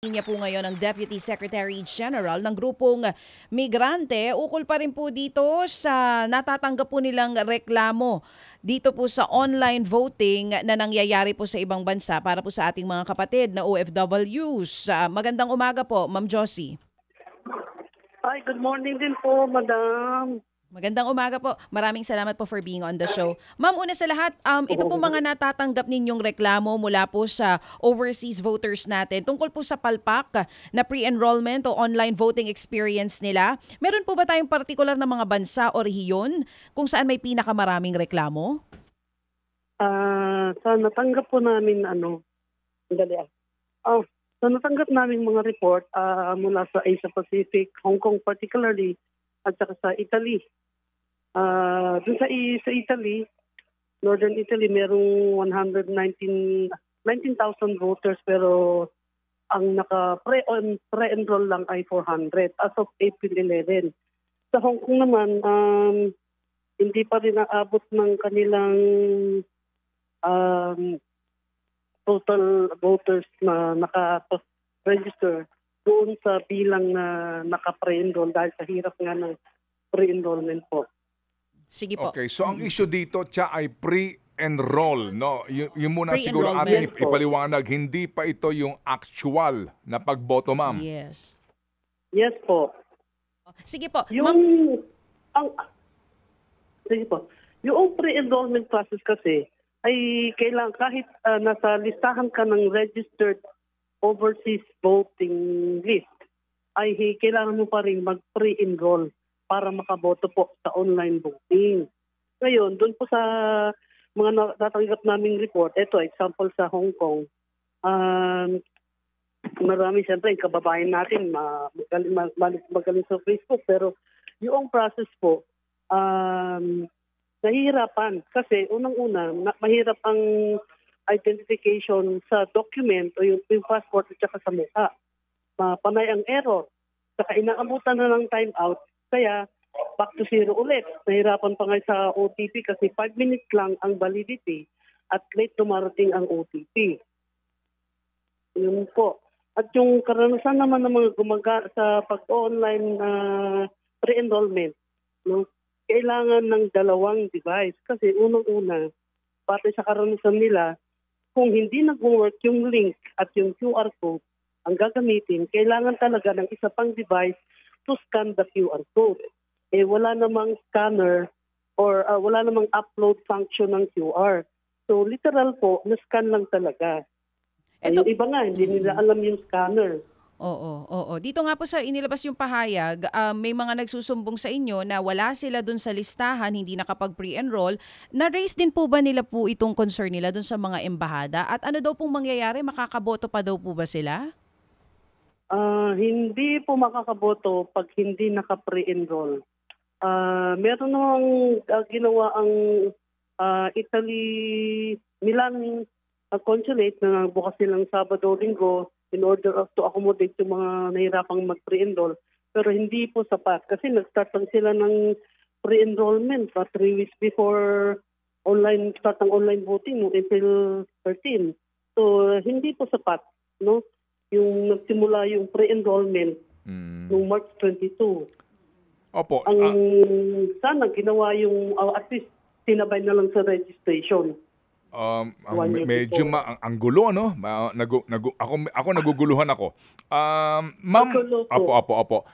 Niya po ngayon ang Deputy Secretary General ng grupong migrante. Ukol pa rin po dito sa natatanggap po nilang reklamo dito po sa online voting na nangyayari po sa ibang bansa para po sa ating mga kapatid na OFWs. Magandang umaga po, Ma'am Josie. Hi, good morning din po, madam. Magandang umaga po. Maraming salamat po for being on the show. Ma'am, una sa lahat, ito po mga natatanggap ninyong reklamo mula po sa overseas voters natin tungkol po sa palpak na pre-enrollment o online voting experience nila. Meron po ba tayong partikular na mga bansa o rehiyon kung saan may pinakamaraming reklamo? Sa natanggap po namin, sa natanggap namin mga report mula sa Asia Pacific, Hong Kong particularly, at saka sa Italy. Doon sa Italy, Northern Italy, merong 19,000 voters pero ang pre-enroll lang ay 400 as of April 11. Sa Hong Kong naman, hindi pa rin naabot ng kanilang total voters na naka-register doon sa bilang na naka-pre-enroll dahil sa hirap nga ng pre-enrollment po. Sige po. Okay, so ang issue dito, ay pre-enroll, no? Yung muna siguro Pre-enrollment. ating ipaliwanag, hindi pa ito yung actual na pagboto, ma'am. Yes. Yes po. Sige po. Sige po. Yung pre-enrollment process kasi ay kailangan kahit nasa listahan ka ng registered overseas voting list, ay kailangan mo pa rin mag-pre-enroll para makaboto po sa online voting. Ngayon, doon po sa mga natatanggap naming report, ito, example sa Hong Kong, marami siyempre, yung kababayan natin, magaling sa Facebook, pero yung process po, nahihirapan. Kasi unang-una, mahirap ang identification sa document o yung passport at saka sa mukha. Panay ang error. Saka inaabutan na ng time out, kaya back to zero ulit. Nahirapan pa nga sa OTP kasi 5 minutes lang ang validity at late dumarating ang OTP. Yun po. At yung karanasan naman ng mga sa pag-online pre-enrollment, no, kailangan ng dalawang device kasi unang-una, pati sa karanasan nila, kung hindi nag-work yung link at yung QR code ang gagamitin, kailangan talaga ng isa pang device to scan the QR code. Wala namang scanner or wala namang upload function ng QR. So literal po, na-scan lang talaga. Yung iba nga, hindi nila alam yung scanner. Oo. Dito nga po sa inilabas yung pahayag, may mga nagsusumbong sa inyo na wala sila dun sa listahan, hindi nakapag pre-enroll. Na-raise din po ba nila po itong concern nila dun sa mga embahada? At ano daw pong mangyayari? Makakaboto pa daw po ba sila? Hindi po makakaboto pag hindi naka-pre-enroll. Meron namang ginawa ang Italy, Milan consulate na bukas silang Sabado-Linggo in order to accommodate yung mga nahirapang mag-pre-enroll. Pero hindi po sapat kasi nag-start lang sila ng pre-enrollment 3 weeks before start ng online voting no, April 13. So hindi po sapat, no? Yung nagsimula yung pre-enrollment noong March 22. Opo. Sana ginawa yung at least sinabay na lang sa registration. Medyo ang gulo, no? Ako naguguluhan ako. Ma'am, opo.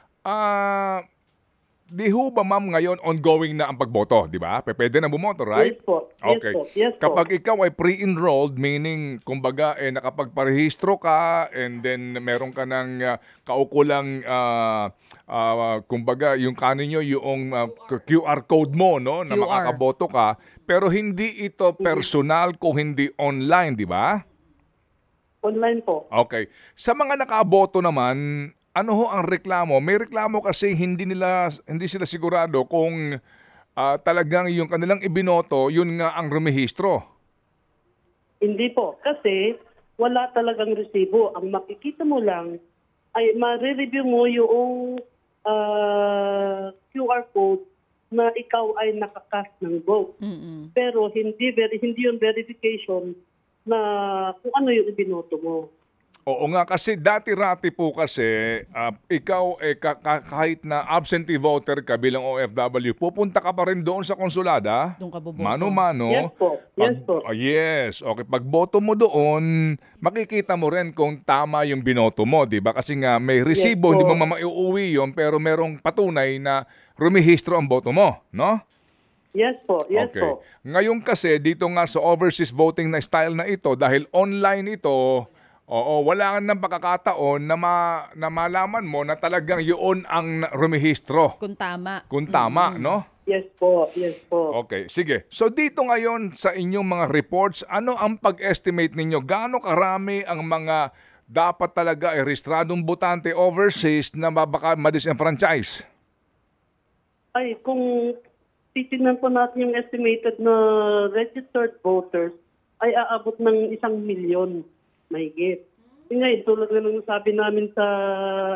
Di ho ba, ma'am, ngayon ongoing na ang pagboto, di ba? Pwede na bumoto, right? Yes po. Okay. Yes po. Kapag ikaw ay pre-enrolled, meaning, kumbaga, nakapagparehistro ka and then meron ka ng kaukulang, kumbaga, yung kaninyo, yung QR code mo, no? Na makakaboto ka. Pero hindi ito personal kung hindi online, di ba? Online po. Okay. Sa mga nakaboto naman, ano ho ang reklamo? May reklamo kasi hindi sila sigurado kung talagang yung kanilang ibinoto, yun nga ang rumehistro. Hindi po. Kasi wala talagang resibo. Ang makikita mo lang ay ma-review mo yung QR code na ikaw ay nakakast ng vote. Pero hindi yung verification na kung ano yung ibinoto mo. Oo nga, kasi dati-rati po kasi ikaw kahit na absentee voter ka bilang OFW, pupunta ka pa rin doon sa konsulada. Doon ka boboto. Mano-mano. Yes po. Yes po. Yes. Okay, pag boto mo doon, makikita mo rin kung tama yung binoto mo, 'di ba? Kasi nga may resibo, Yes hindi po. mo maiuwi 'yon, pero merong patunay na rumehistro ang boto mo, no? Yes po. Yes Okay. po. Ngayon kasi dito nga sa overseas voting na style na ito, dahil online ito, wala nang pagkakataon na malaman mo na talagang yun ang rumehistro. Kung tama. Kung tama, no? Yes po. Yes po. Okay, sige. So dito ngayon sa inyong mga reports, ano ang pag-estimate ninyo? Gaano karami ang mga dapat talaga rehistradong botante overseas na baka ma-disenfranchise? Ay, kung titignan po natin yung estimated na registered voters, ay aabot ng 1 milyon mahigit. Ngayon, tulad na nung sabi namin sa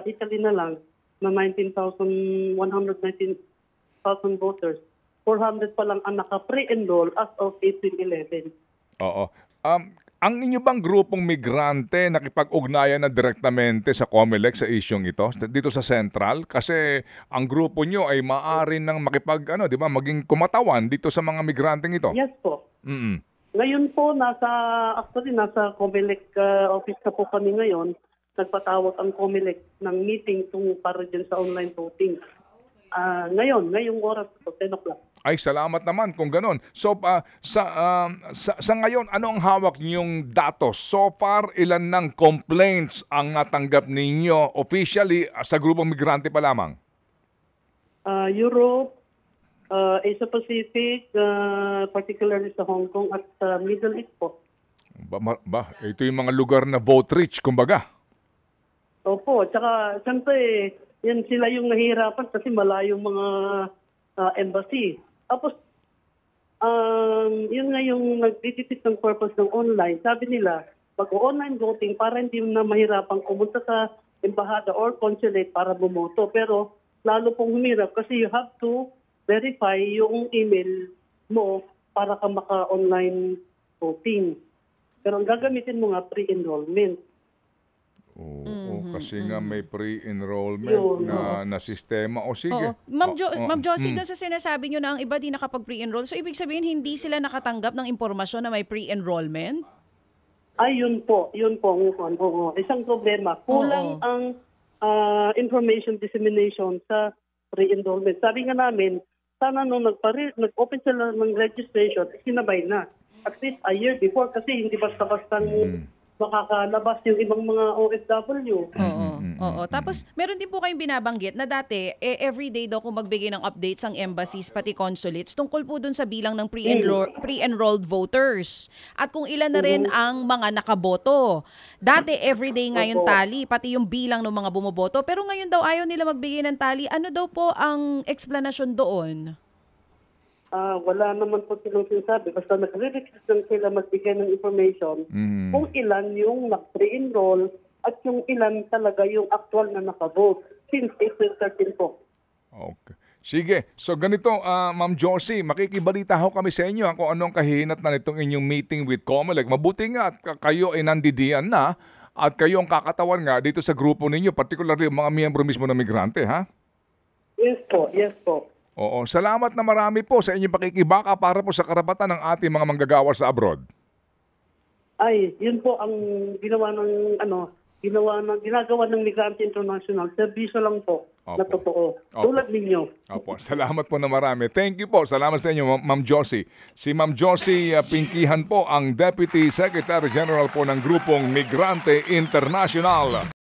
Italy na lang, na 119,000 voters, 400 pa lang ang naka-pre-enroll as of April 11. Oo. Ang inyo bang grupong migrante nakipag-ugnayan na direktamente sa COMELEC sa isyong ito dito sa Central? Kasi ang grupo nyo ay maaari nang di ba, maging kumatawan dito sa mga migranteng ito. Yes po. Mm. Ngayon po, nasa COMELEC office na po kami ngayon. Nagpatawag ang COMELEC ng meeting para dyan sa online voting. Ngayong oras po, 10 o'clock. Ay, salamat naman kung ganon. So, sa ngayon, ano ang hawak niyong datos? So far, ilan ng complaints ang natanggap ninyo officially sa grupong migrante pa lamang? Europe, Asia Pacific, particularly sa Hong Kong at Middle East po. Ito yung mga lugar na vote rich, kumbaga. Opo, tsaka siyempre, yan sila yung nahihirapan kasi malayong mga embassy. Tapos, yun nga yung nagtitipid ng purpose ng online. Sabi nila, pag-online voting para hindi na mahirapang pumunta sa embahada or consulate para bumoto. Pero lalo pong humirap kasi you have to verify yung email mo para ka maka-online voting. Pero ang gagamitin mo nga pre-enrollment. Oo, kasi nga may pre-enrollment Yun, na sistema. O sige. Oo. Ma'am Josie, doon sa sinasabi nyo na ang iba di nakapag-pre-enroll, so ibig sabihin hindi sila nakatanggap ng impormasyon na may pre-enrollment? Ay, yun po. Oo. Isang problema. Kulang ang information dissemination sa pre-enrollment. Sabi nga namin, sana nung nag-open sila ng registration, sinabay na. At least a year before kasi hindi basta-basta makakalabas yung ibang mga OFW. Oo. Tapos, meron din po kayong binabanggit na dati, everyday daw kung magbigay ng updates ang embassies, pati consulates, tungkol po dun sa bilang ng pre-enrolled voters. At kung ilan na rin ang mga nakaboto. Dati, everyday nga yung tally, pati yung bilang ng mga bumoboto. Pero ngayon daw ayaw nila magbigay ng tally. Ano daw po ang explanation doon? Wala naman po silang sinasabi. Basta nagre-request lang sila magbigay ng information kung ilan yung nag-pre-enroll at yung ilan talaga yung actual na nakabote since April 13 po. Okay. Sige. So ganito, Ma'am Josie, makikibalita ho kami sa inyo kung anong kahinatnan nitong inyong meeting with COMELEC. Mabuti nga at kayo ay nandidiyan na at kayo ang kakatawan nga dito sa grupo ninyo, particularly yung mga miyembro mismo ng migrante, ha? Yes po. Oo, salamat na marami po sa inyong pakikibaka para po sa karapatan ng ating mga manggagawa sa abroad. Ay, yun po ang ginagawa ng Migrante International. Serbisyo lang po na totoo. Tulad ninyo. Opo, salamat po na marami. Thank you po. Salamat sa inyo, Ma'am Josie. Si Ma'am Josie Pinkihan po ang Deputy Secretary General po ng grupong Migrante International.